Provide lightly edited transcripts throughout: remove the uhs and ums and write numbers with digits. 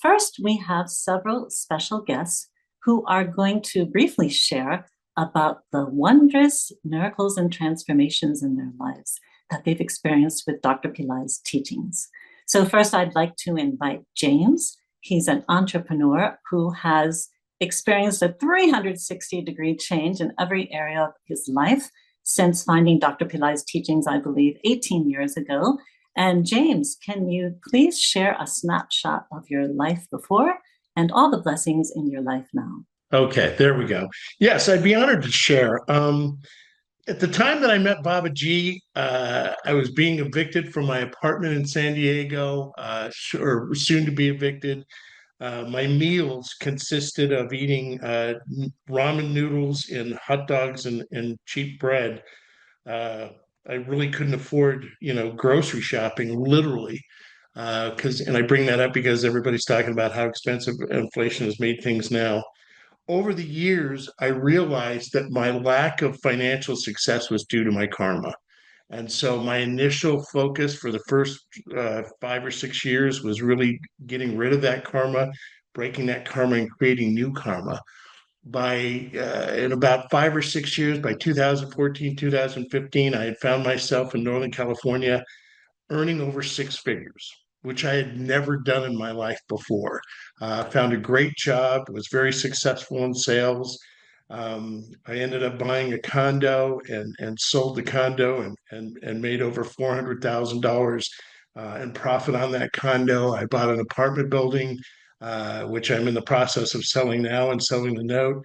first, we have several special guests who are going to briefly share about the wondrous miracles and transformations in their lives that they've experienced with Dr. Pillai's teachings. So first, I'd like to invite James. He's an entrepreneur who has experienced a 360-degree change in every area of his life since finding Dr. Pillai's teachings, I believe, 18 years ago. And James, can you please share a snapshot of your life before and all the blessings in your life now? Okay, there we go. Yes, I'd be honored to share. At the time that I met Baba G, I was being evicted from my apartment in San Diego, or soon to be evicted. My meals consisted of eating ramen noodles and hot dogs and cheap bread. Uh, I really couldn't afford, grocery shopping, literally. And I bring that up because everybody's talking about how expensive inflation has made things now. Over the years, I realized that my lack of financial success was due to my karma. And so my initial focus for the first 5 or 6 years was really getting rid of that karma, breaking that karma, and creating new karma. In about 5 or 6 years, by 2014, 2015, I had found myself in Northern California earning over six figures, which I had never done in my life before. Found a great job, was very successful in sales. I ended up buying a condo and sold the condo and made over $400,000 in profit on that condo. I bought an apartment building, which I'm in the process of selling now and selling the note.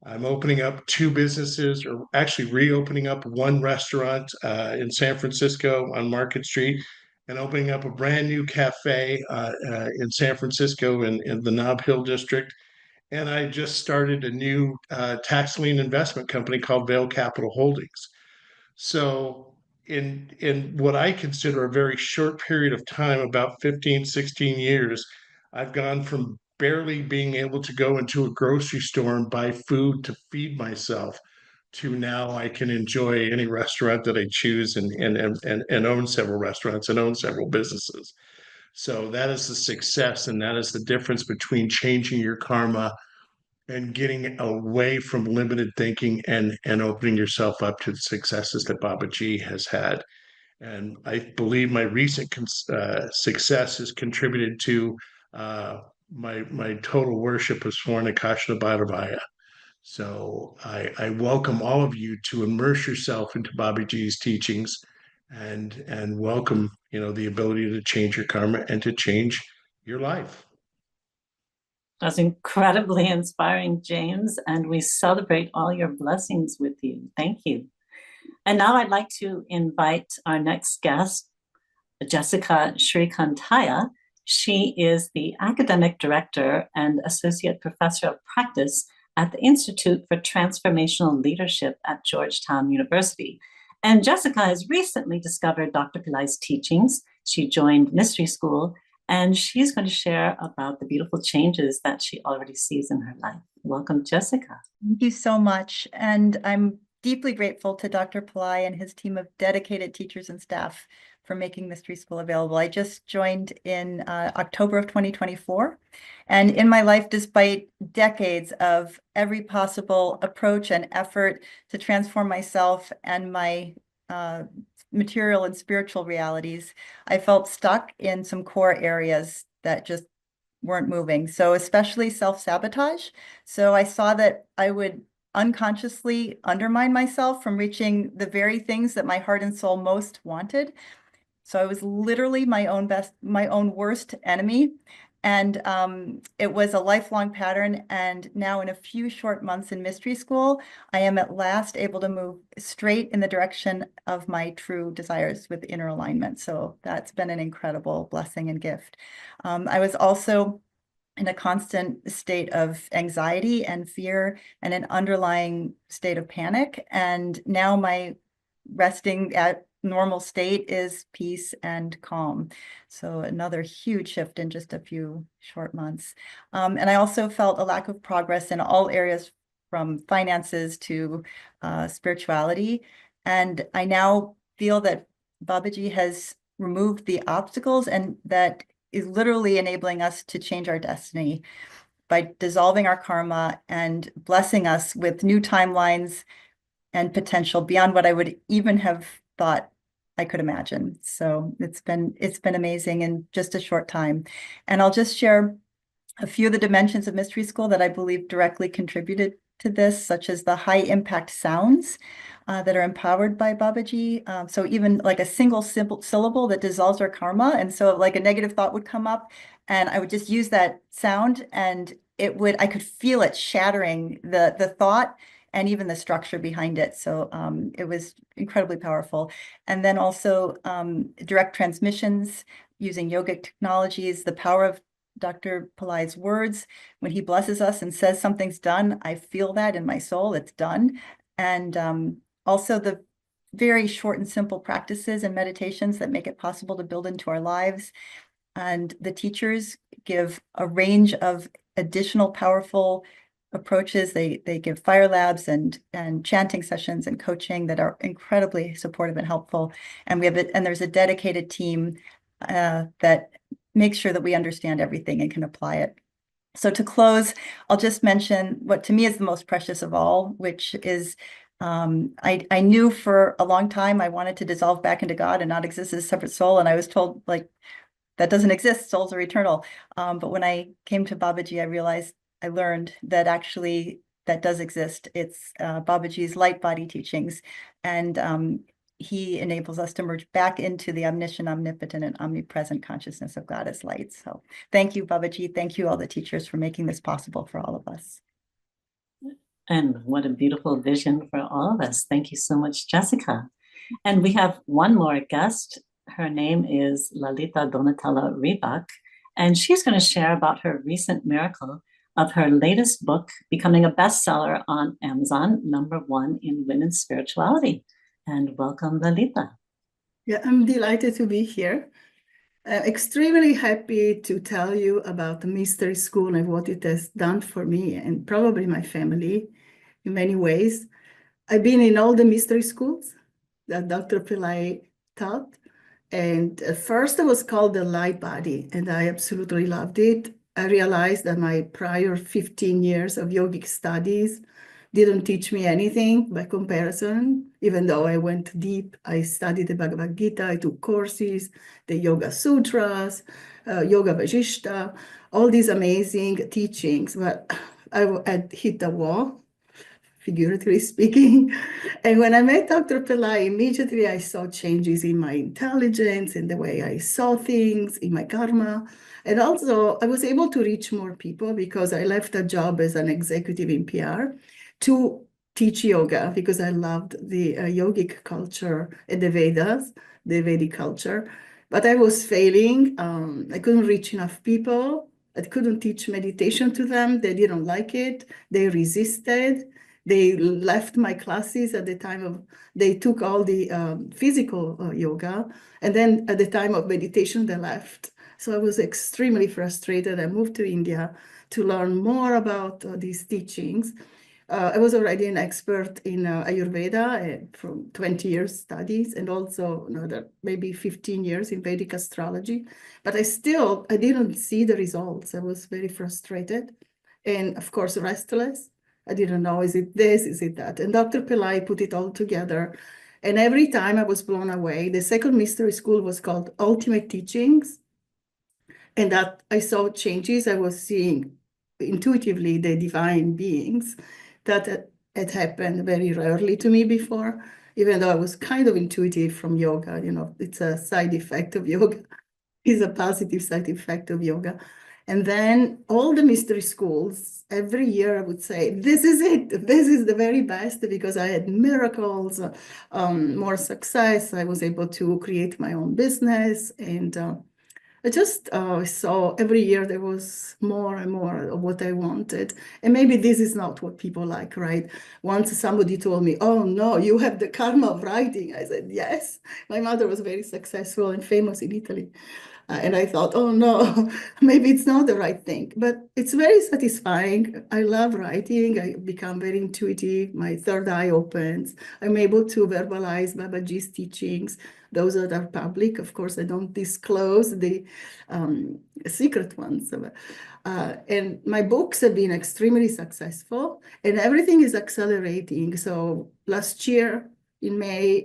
I'm opening up two businesses, or actually reopening up one restaurant in San Francisco on Market Street, and opening up a brand new cafe in San Francisco in the Nob Hill district. And I just started a new tax lien investment company called Vail Capital Holdings. So in what I consider a very short period of time, about 15, 16 years, I've gone from barely being able to go into a grocery store and buy food to feed myself to now I can enjoy any restaurant that I choose and own several restaurants and own several businesses. So that is the success, and that is the difference between changing your karma and getting away from limited thinking and opening yourself up to the successes that Baba G has had. And I believe my recent success has contributed to my total worship of Swarna Kashna Bhattavaya. So I welcome all of you to immerse yourself into Baba G's teachings and welcome, the ability to change your karma and to change your life. That's incredibly inspiring, James, and we celebrate all your blessings with you. Thank you. And now I'd like to invite our next guest, Jessica Shrikantaya. She is the academic director and associate professor of practice at the Institute for Transformational Leadership at Georgetown University. And Jessica has recently discovered Dr. Pillai's teachings. She joined Mystery School, and she's going to share about the beautiful changes that she already sees in her life. Welcome, Jessica. Thank you so much. And I'm deeply grateful to Dr. Pillai and his team of dedicated teachers and staff for making Mystery School available. I just joined in October of 2024. And in my life, despite decades of every possible approach and effort to transform myself and my material and spiritual realities, I felt stuck in some core areas that just weren't moving. So especially self-sabotage. So I saw that I would unconsciously undermine myself from reaching the very things that my heart and soul most wanted. So I was literally my own worst enemy. And it was a lifelong pattern. And now in a few short months in Mystery School, I am at last able to move straight in the direction of my true desires with inner alignment. So that's been an incredible blessing and gift. I was also in a constant state of anxiety and fear and an underlying state of panic. And now my resting at normal state is peace and calm. So another huge shift in just a few short months. And I also felt a lack of progress in all areas from finances to spirituality. And I now feel that Babaji has removed the obstacles and that is literally enabling us to change our destiny by dissolving our karma and blessing us with new timelines and potential beyond what I would even have thought I could imagine. So it's been amazing in just a short time. And I'll just share a few of the dimensions of Mystery School that I believe directly contributed to this, such as the high impact sounds that are empowered by Babaji. So even like a single simple syllable that dissolves our karma. And so like a negative thought would come up and I would just use that sound and I could feel it shattering the thought and even the structure behind it. So it was incredibly powerful. And then also direct transmissions using yogic technologies, the power of Dr. Pillai's words. When he blesses us and says something's done, I feel that in my soul, it's done. And also the very short and simple practices and meditations that make it possible to build into our lives. And the teachers give a range of additional powerful approaches. They give fire labs and chanting sessions and coaching that are incredibly supportive and helpful. And there's a dedicated team that makes sure that we understand everything and can apply it. So to close, I'll just mention what to me is the most precious of all, which is I knew for a long time I wanted to dissolve back into God and not exist as a separate soul. And I was told like, that doesn't exist, souls are eternal. But when I came to Babaji, I learned that actually that does exist. It's Babaji's light body teachings. And he enables us to merge back into the omniscient, omnipotent, and omnipresent consciousness of God as light. So thank you, Babaji. Thank you, all the teachers, for making this possible for all of us. And what a beautiful vision for all of us. Thank you so much, Jessica. And we have one more guest. Her name is Lalitha Donatella Reebok, and she's going to share about her recent miracle of her latest book becoming a bestseller on Amazon, #1 in women's spirituality. And welcome, Lalitha. Yeah, I'm delighted to be here. Extremely happy to tell you about the Mystery School and what it has done for me and probably my family in many ways. I've been in all the mystery schools that Dr. Pillai taught. And first it was called the Light Body, and I absolutely loved it. I realized that my prior 15 years of yogic studies didn't teach me anything by comparison, even though I went deep. I studied the Bhagavad Gita, I took courses, the Yoga Sutras, Yoga Vajishta, all these amazing teachings, but I had hit a wall, figuratively speaking. And when I met Dr. Pillai, immediately I saw changes in my intelligence, in the way I saw things, in my karma. And also I was able to reach more people because I left a job as an executive in PR to teach yoga because I loved the yogic culture and the Vedas, the Vedic culture. But I was failing. I couldn't reach enough people. I couldn't teach meditation to them. They didn't like it. They resisted. They left my classes at the time of, they took all the physical yoga. And then at the time of meditation, they left. So I was extremely frustrated. I moved to India to learn more about these teachings. I was already an expert in Ayurveda from 20 years studies and also another maybe 15 years in Vedic astrology. But I didn't see the results. I was very frustrated and of course restless. I didn't know, is it this, is it that? And Dr. Pillai put it all together. And every time I was blown away. The second mystery school was called Ultimate Teachings. And that I saw changes. I was seeing intuitively the divine beings that had happened very rarely to me before, even though I was kind of intuitive from yoga. You know, it's a side effect of yoga. It's a positive side effect of yoga. And then all the mystery schools, every year I would say, this is it. This is the very best because I had miracles, more success. I was able to create my own business. And I just saw every year there was more and more of what I wanted. And maybe this is not what people like, right? Once somebody told me, oh no, you have the karma of writing. I said, yes. My mother was very successful and famous in Italy. And I thought, oh no, maybe it's not the right thing, but it's very satisfying. I love writing. I become very intuitive. My third eye opens. I'm able to verbalize Babaji's teachings. those that are public. Of course, I don't disclose the secret ones. And my books have been extremely successful, and everything is accelerating. So last year, in May,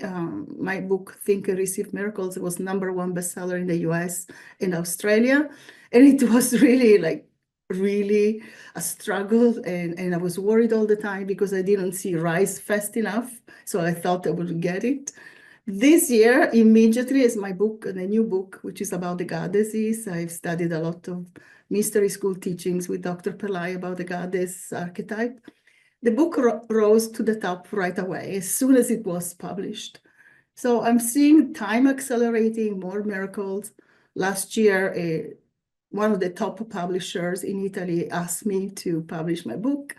my book, Think and Receive Miracles, was #1 bestseller in the US and Australia. And it was really a struggle. And I was worried all the time because I didn't see rise fast enough. So I thought I would get it. This year, immediately, as my book, the new book, which is about the goddesses, I've studied a lot of mystery school teachings with Dr. Pillai about the goddess archetype. The book rose to the top right away as soon as it was published. So I'm seeing time accelerating, more miracles. Last year, one of the top publishers in Italy asked me to publish my book.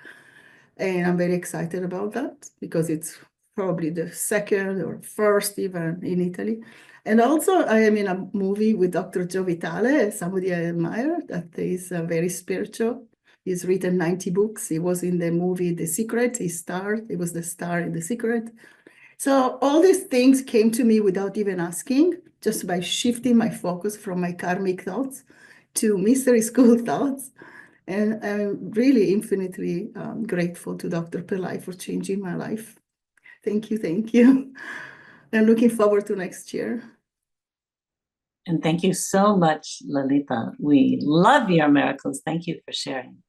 And I'm very excited about that because it's probably the second or first even in Italy. And also I am in a movie with Dr. Joe Vitale, somebody I admire, that is very spiritual. He's written 90 books. He was in the movie The Secret. He was the star in The Secret. So all these things came to me without even asking, just by shifting my focus from my karmic thoughts to mystery school thoughts. And I'm really infinitely grateful to Dr. Pillai for changing my life. Thank you, thank you. And looking forward to next year. And thank you so much, Lalitha. We love your miracles. Thank you for sharing.